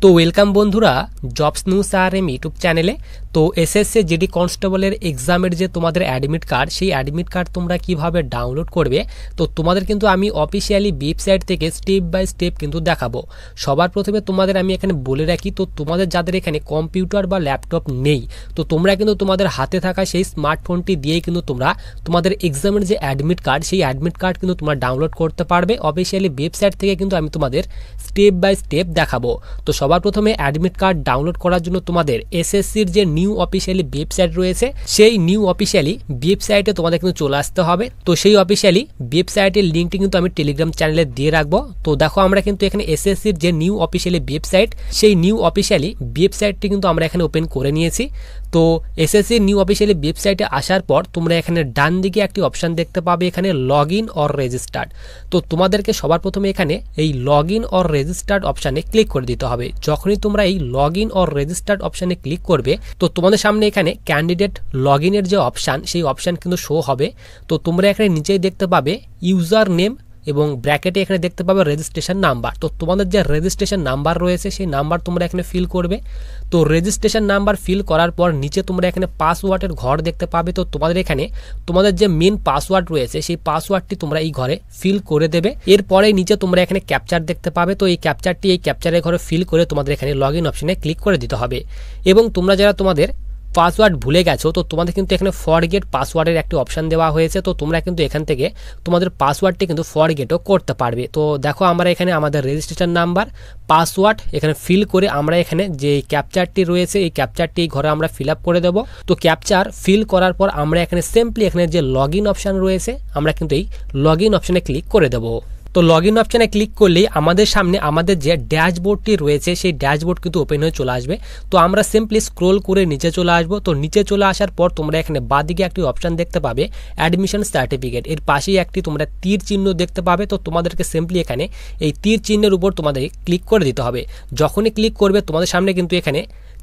তো ওয়েলকাম বন্ধুরা jobs news RM YouTube চ্যানেলে। তো এসএসসি জিডি কনস্টেবলের এক্সামের যে তোমাদের অ্যাডমিট কার্ড, সেই অ্যাডমিট কার্ড তোমরা কিভাবে ডাউনলোড করবে, তো তোমাদের কিন্তু আমি অফিসিয়ালি ওয়েবসাইট থেকে স্টেপ বাই স্টেপ কিন্তু দেখাবো। সবার প্রথমে তোমাদের আমি এখানে বলে রাখি, তো তোমাদের যাদের এখানে কম্পিউটার বা ল্যাপটপ নেই, তো তোমরা কিন্তু তোমাদের হাতে থাকা সেই স্মার্টফোনটি দিয়েই কিন্তু তোমরা তোমাদের এক্সামের যে অ্যাডমিট কার্ড, সেই অ্যাডমিট কার্ড কিন্তু তোমরা ডাউনলোড করতে পারবে। অফিসিয়ালি ওয়েবসাইট থেকে কিন্তু আমি তোমাদের স্টেপ বাই স্টেপ দেখাবো। তো সবার প্রথমে অ্যাডমিট কার্ড ডাউনলোড করার জন্য তোমাদের এসএসসির যে নিউ অফিসিয়ালি ওয়েবসাইট রয়েছে, সেই নিউ অফিসিয়ালি ওয়েবসাইটে তোমাদের কিন্তু চলে আসতে হবে। তো সেই অফিসিয়ালি ওয়েবসাইটের লিঙ্কটি কিন্তু আমি টেলিগ্রাম চ্যানেলে দিয়ে রাখবো। তো দেখো আমরা কিন্তু এখানে এসএসসির যে নিউ অফিসিয়ালি ওয়েবসাইট, সেই নিউ অফিসিয়ালি ওয়েবসাইটটি কিন্তু আমরা এখানে ওপেন করে নিয়েছি। তো এসএসসি নিউ অফিসিয়ালি ওয়েবসাইটে আসার পর তোমরা এখানে ডান দিকে একটি অপশান দেখতে পাবে, এখানে লগ ইন অর রেজিস্টার্ড। তো তোমাদেরকে সবার প্রথমে এখানে এই লগ ইন অর রেজিস্টার্ড অপশানে ক্লিক করে দিতে হবে। যখনই তোমরা এই লগ ইন অর রেজিস্টার্ড অপশানে ক্লিক করবে, তো তোমাদের সামনে এখানে ক্যান্ডিডেট লগ ইনের যে অপশান, সেই অপশান কিন্তু শো হবে। তো তোমরা এখানে নিচেই দেখতে পাবে ইউজার নেম এবং ব্র্যাকেটে এখানে দেখতে পাবে রেজিস্ট্রেশন নাম্বার। তো তোমাদের যে রেজিস্ট্রেশন নাম্বার রয়েছে, সেই নাম্বার তোমরা এখানে ফিল করবে। তো রেজিস্ট্রেশন নাম্বার ফিল করার পর নিচে তোমরা এখানে পাসওয়ার্ডের ঘর দেখতে পাবে। তো তোমাদের এখানে তোমাদের যে মেন পাসওয়ার্ড রয়েছে, সেই পাসওয়ার্ডটি তোমরা এই ঘরে ফিল করে দেবে। এরপরে নিচে তোমরা এখানে ক্যাপচার দেখতে পাবে। তো এই ক্যাপচারের ঘরে ফিল করে তোমাদের এখানে লগ ইন অপশনে ক্লিক করে দিতে হবে। এবং তোমরা যারা তোমাদের পাসওয়ার্ড ভুলে গেছো, তো তোমাদের কিন্তু এখানে ফরগেট পাসওয়ার্ডের একটি অপশান দেওয়া হয়েছে। তো তোমরা কিন্তু এখান থেকে তোমাদের পাসওয়ার্ডটি কিন্তু ফরগেটও করতে পারবে। তো দেখো আমরা এখানে আমাদের রেজিস্ট্রেশন নাম্বার, পাসওয়ার্ড এখানে ফিল করে আমরা এখানে যে ক্যাপচারটি রয়েছে, এই ক্যাপচারটি ঘরে আমরা ফিল আপ করে দেবো। তো ক্যাপচার ফিল করার পর আমরা এখানে সিম্পলি এখানে যে লগ ইন অপশান রয়েছে, আমরা কিন্তু এই লগ ইন অপশানে ক্লিক করে দেবো। তো লগ ইন অপশানে ক্লিক করলেই আমাদের সামনে আমাদের যে ড্যাশবোর্ডটি রয়েছে, সেই ড্যাশবোর্ড কিন্তু ওপেন হয়ে চলে আসবে। তো আমরা সিম্পলি স্ক্রোল করে নিচে চলে আসবো। তো নিচে চলে আসার পর তোমরা এখানে বাঁদিকে একটি অপশান দেখতে পাবে অ্যাডমিশন সার্টিফিকেট, এর পাশেই একটি তোমরা তীর চিহ্ন দেখতে পাবে। তো তোমাদেরকে সিম্পলি এখানে এই তীর চিহ্নের উপর তোমাদের ক্লিক করে দিতে হবে। যখনই ক্লিক করবে তোমাদের সামনে কিন্তু এখানে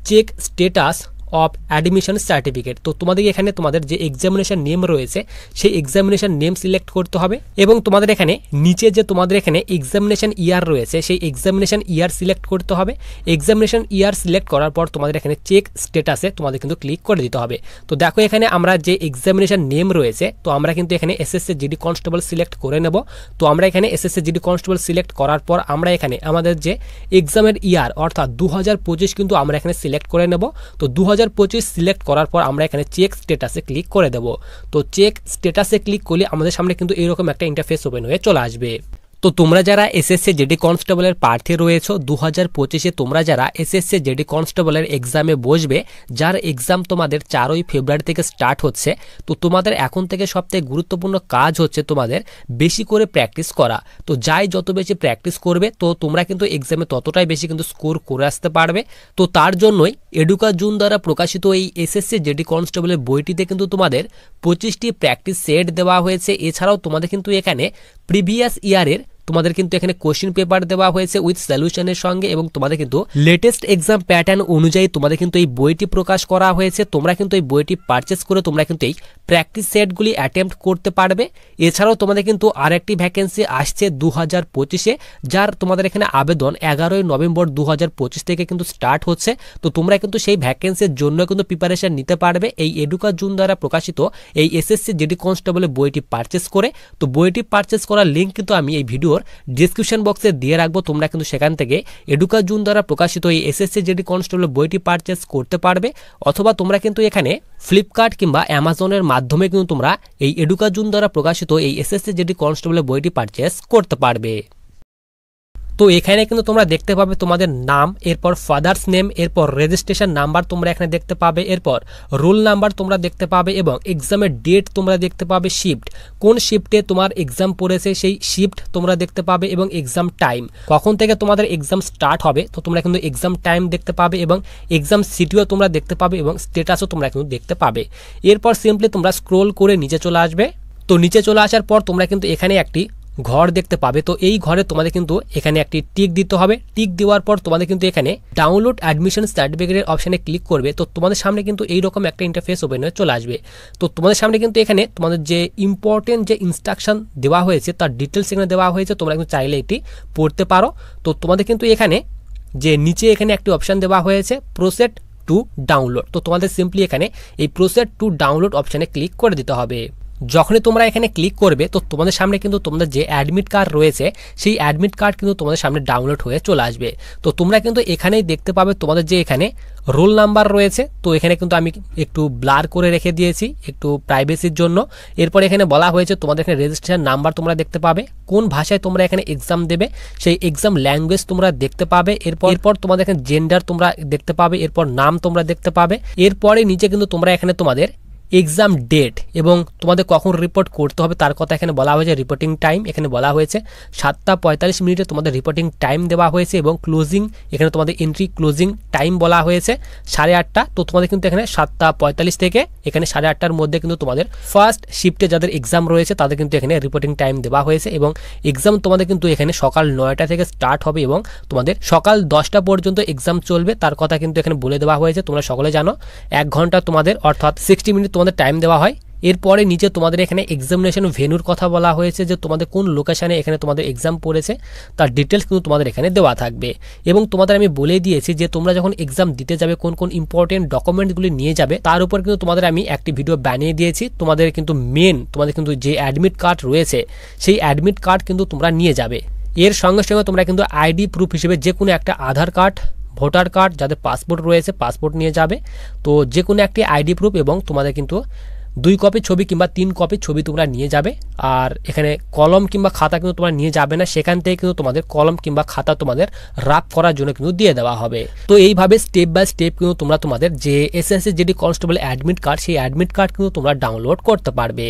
check status of admission certificate. তো তোমাদের এখানে তোমাদের যে এক্সামিনেশন নেম রয়েছে, সেই এক্সামিনেশন নেম সিলেক্ট করতে হবে। এবং তোমাদের এখানে নিচে যে তোমাদের এখানে এক্সামিনেশন ইয়ার রয়েছে, সেই এক্সামিনেশন ইয়ার সিলেক্ট করতে হবে। এক্সামিনেশন ইয়ার সিলেক্ট করার পর তোমাদের এখানে চেক স্টেটাসে তোমাদের কিন্তু ক্লিক করে দিতে হবে। তো দেখো এখানে আমরা যে এক্সামিনেশন নেম রয়েছে, তো আমরা কিন্তু এখানে এসএসসি জিডি কনস্টেবল সিলেক্ট করে নেব। তো আমরা এখানে এসএসসি জিডি কনস্টেবল সিলেক্ট করার পর আমরা এখানে আমাদের যে এক্সামের ইয়ার অর্থাৎ 2025 কিন্তু আমরা এখানে সিলেক্ট করে নেব। তো 2025 সিলেক্ট করার পর আমরা এখানে চেক স্ট্যাটাসে ক্লিক করে দেব। তো চেক স্ট্যাটাসে ক্লিক করলে আমাদের সামনে কিন্তু এরকম একটা ইন্টারফেস ওপেন হয়ে চলে আসবে। তো তোমরা যারা এসএসসি জিডি কনস্টেবলের প্রার্থী রয়েছো 2025-এ, তোমরা যারা এসএসসি জিডি কনস্টেবলের এক্সামে বসবে, যার এক্সাম তোমাদের 4ই ফেব্রুয়ারি থেকে স্টার্ট হচ্ছে, তো তোমাদের এখন থেকে সবথেকে গুরুত্বপূর্ণ কাজ হচ্ছে তোমাদের বেশি করে প্র্যাকটিস করা। তো যাই যত বেশি প্র্যাকটিস করবে, তো তোমরা কিন্তু এক্সামে ততটাই বেশি কিন্তু স্কোর করে আসতে পারবে। তো তার জন্যই এডুকাজুন দ্বারা প্রকাশিত এই এসএসসি জিডি কনস্টেবলের বইটিতে কিন্তু তোমাদের 25টি প্র্যাকটিস সেট দেওয়া হয়েছে। এছাড়াও তোমাদের কিন্তু এখানে প্রিভিয়াস ইয়ারের তোমাদের কিন্তু এখানে কোশ্চেন পেপার দেওয়া হয়েছে উইথ সলিউশনের সঙ্গে, এবং তোমাদের কিন্তু লেটেস্ট এক্সাম প্যাটার্ন অনুযায়ী তোমাদের কিন্তু এই বইটি প্রকাশ করা হয়েছে। তোমরা কিন্তু এই বইটি পারচেস করে তোমরা কিন্তু এই প্র্যাকটিস সেটগুলি অ্যাটেম্প্ট করতে পারবে। এছাড়াও তোমাদের কিন্তু আরেকটি ভ্যাকেন্সি আসছে 2025-এ, যার তোমাদের এখানে আবেদন 11ই নভেম্বর 2025 থেকে কিন্তু স্টার্ট হচ্ছে। তো তোমরা কিন্তু সেই ভ্যাকেন্সির জন্য কিন্তু প্রিপারেশন নিতে পারবে এই এডুকাজুন দ্বারা প্রকাশিত এই এসএসসি জিডি কনস্টেবলের বইটি পারচেস করে। তো বইটি পারচেস করার লিঙ্ক কিন্তু আমি এই ভিডিওর ডিসক্রিপশন বক্সে দিয়ে রাখবো। তোমরা কিন্তু সেখান থেকে এডুকাজুন দ্বারা প্রকাশিত এই এসএসসি জিডি কনস্টেবলের বইটি পারচেস করতে পারবে। অথবা তোমরা কিন্তু এখানে ফ্লিপকার্ট কিংবা অ্যামাজনের মাধ্যমে কিন্তু তোমরা এই এডুকাজুন দ্বারা প্রকাশিত এই এসএসসি জিডি কনস্টেবলের বইটি পারচেস করতে পারবে। তো এখানে কিন্তু তোমরা দেখতে পাবে তোমাদের নাম, এরপর ফাদার্স নেম, এরপর রেজিস্ট্রেশন নাম্বার তোমরা এখানে দেখতে পাবে, এরপর রোল নাম্বার তোমরা দেখতে পাবে, এবং এক্সামের ডেট তোমরা দেখতে পাবে, শিফট কোন শিফটে তোমার এক্সাম পড়েছে সেই শিফট তোমরা দেখতে পাবে, এবং এক্সাম টাইম কখন থেকে তোমাদের এক্সাম স্টার্ট হবে, তো তোমরা কিন্তু এক্সাম টাইম দেখতে পাবে, এবং এক্সাম সিটিও তোমরা দেখতে পাবে, এবং স্ট্যাটাসও তোমরা কিন্তু দেখতে পাবে। এরপর সিম্পলি তোমরা স্ক্রোল করে নিচে চলে আসবে। তো নিচে চলে আসার পর তোমরা কিন্তু এখানে একটি ঘর দেখতে পাবে। তো এই ঘরে তোমাদের কিন্তু এখানে একটি টিক দিতে হবে। টিক দেওয়ার পর তোমাদের কিন্তু এখানে ডাউনলোড অ্যাডমিশন সার্টিফিকেটের অপশানে ক্লিক করবে। তো তোমাদের সামনে কিন্তু এইরকম একটা ইন্টারফেস ওপেন হয়ে চলে আসবে। তো তোমাদের সামনে কিন্তু এখানে তোমাদের যে ইম্পর্টেন্ট যে ইনস্ট্রাকশন দেওয়া হয়েছে, তার ডিটেলস এখানে দেওয়া হয়েছে, তোমরা কিন্তু চাইলে এটি পড়তে পারো। তো তোমাদের কিন্তু এখানে যে নিচে এখানে একটি অপশান দেওয়া হয়েছে প্রসেড টু ডাউনলোড। তো তোমাদের সিম্পলি এখানে এই প্রসেড টু ডাউনলোড অপশানে ক্লিক করে দিতে হবে। যখনই তোমরা এখানে ক্লিক করবে তো তোমাদের সামনে কিন্তু তোমাদের যে অ্যাডমিট কার্ড রয়েছে সেই অ্যাডমিট কার্ড কিন্তু তোমাদের সামনে ডাউনলোড হয়ে চলে আসবে। তো তোমরা কিন্তু এখানেই দেখতে পাবে তোমাদের যে এখানে রোল নাম্বার রয়েছে। তো এখানে কিন্তু আমি একটু ব্লার করে রেখে দিয়েছি একটু প্রাইভেসির জন্য। এরপর এখানে বলা হয়েছে তোমাদের এখানে রেজিস্ট্রেশন নাম্বার তোমরা দেখতে পাবে, কোন ভাষায় তোমরা এখানে এক্সাম দেবে সেই এক্সাম ল্যাঙ্গুয়েজ তোমরা দেখতে পাবে। এরপর তোমাদের এখানে জেন্ডার তোমরা দেখতে পাবে, এরপর নাম তোমরা দেখতে পাবে। এরপরে নিচে কিন্তু তোমরা এখানে তোমাদের এক্সাম ডেট এবং তোমাদের কখন রিপোর্ট করতে হবে তার কথা এখানে বলা হয়েছে। রিপোর্টিং টাইম এখানে বলা হয়েছে 7:45 তোমাদের রিপোর্টিং টাইম দেওয়া হয়েছে এবং ক্লোজিং এখানে তোমাদের এন্ট্রি ক্লোজিং টাইম বলা হয়েছে 8:30। তো তোমাদের কিন্তু এখানে 7:45 থেকে এখানে 8:30 মধ্যে কিন্তু তোমাদের ফার্স্ট শিফটে যাদের এক্সাম রয়েছে তাদের কিন্তু এখানে রিপোর্টিং টাইম দেওয়া হয়েছে এবং এক্সাম তোমাদের কিন্তু এখানে সকাল 9টা থেকে স্টার্ট হবে এবং তোমাদের সকাল 10টা পর্যন্ত এক্সাম চলবে তার কথা কিন্তু এখানে বলে দেওয়া হয়েছে। তোমরা সকলে জানো 1 ঘন্টা তোমাদের অর্থাৎ 60 মিনিট তোমাদের টাইম দেওয়া হয়। এরপরে নিচে তোমাদের এখানে এক্সামিনেশন ভেন্যুর কথা বলা হয়েছে যে তোমাদের কোন লোকেশনে এখানে তোমাদের এক্সাম পড়েছে তার ডিটেলস কিন্তু তোমাদের এখানে দেওয়া থাকবে এবং তোমাদের আমি বলে দিয়েছি যে তোমরা যখন এক্সাম দিতে যাবে কোন কোন ইম্পর্টেন্ট ডকুমেন্টগুলি নিয়ে যাবে তার উপর কিন্তু তোমাদের আমি একটি ভিডিও বানিয়ে দিয়েছি। তোমাদের কিন্তু তোমাদের কিন্তু যে অ্যাডমিট কার্ড রয়েছে সেই অ্যাডমিট কার্ড কিন্তু তোমরা নিয়ে যাবে। এর সঙ্গে সঙ্গে তোমরা কিন্তু আইডি প্রুফ হিসেবে যে কোনো একটা আধার কার্ড, ভোটার কার্ড, যাদের পাসপোর্ট রয়েছে পাসপোর্ট নিয়ে যাবে। তো যে কোনো একটি আইডি প্রুফ এবং তোমাদের কিন্তু 2 কপি ছবি কিংবা 3 কপি ছবি তোমরা নিয়ে যাবে। আর এখানে কলম কিংবা খাতা কিন্তু তোমরা নিয়ে যাবে না, সেখান থেকে কিন্তু তোমাদের কলম কিংবা খাতা তোমাদের রাফ করার জন্য কিন্তু দিয়ে দেওয়া হবে। তো এইভাবে স্টেপ বাই স্টেপ কিন্তু তোমরা তোমাদের যে SSC GD constable admit card সেই অ্যাডমিট কার্ড কিন্তু তোমরা ডাউনলোড করতে পারবে।